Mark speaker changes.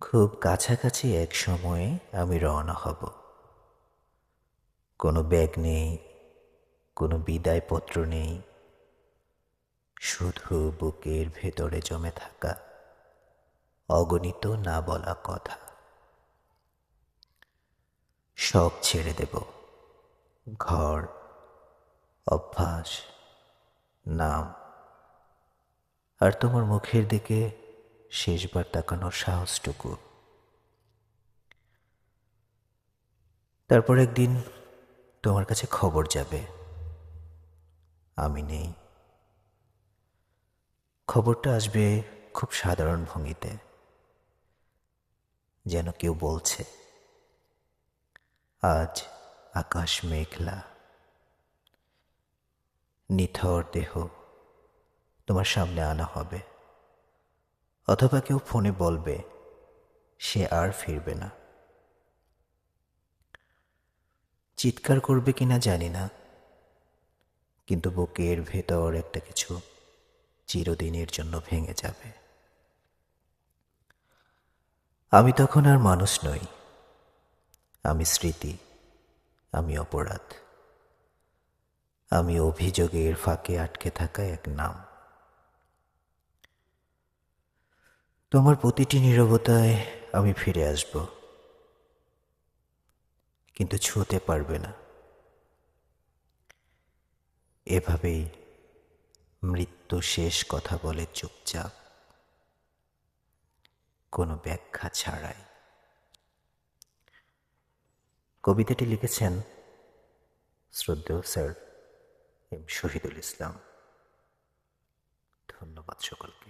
Speaker 1: খুব কাছাকাছি এক সময়ে আমি রওনা হব। কোনো ব্যাগ নেই, কোনো বিদায়পত্র নেই, শুধু বুকের ভেতরে জমে থাকা অগণিত না বলা কথা। শখ ছেড়ে দেব, ঘর, অভ্যাস, নাম, আর তোমার মুখের দিকে শেষবার তাকানোর সাহসটুকু। তারপর একদিন তোমার কাছে খবর যাবে আমি নেই। খবরটা আসবে খুব সাধারণ ভঙ্গিতে, যেন কেউ বলছে, আজ আকাশ মেঘলা। নিথর দেহ তোমার সামনে আনা হবে, অথবা কেউ ফোনে বলবে সে আর ফিরবে না। চিৎকার করবে কিনা জানি না, কিন্তু বুকের ভেতর একটা কিছু চিরদিনের জন্য ভেঙে যাবে। আমি তখন আর মানুষ নই, আমি স্মৃতি, আমি অপরাধ, আমি অভিযোগের ফাঁকে আটকে থাকা এক নাম। তোমার প্রতিটি নীরবতায় আমি ফিরে আসব, কিন্তু ছুঁতে পারবে না। এভাবেই মৃত্যু শেষ কথা বলে চুপচাপ, কোনো ব্যাখ্যা ছাড়াই। কবিতাটি লিখেছেন শ্রদ্ধেয় স্যার এম শহীদুল ইসলাম। ধন্যবাদ সকলকে।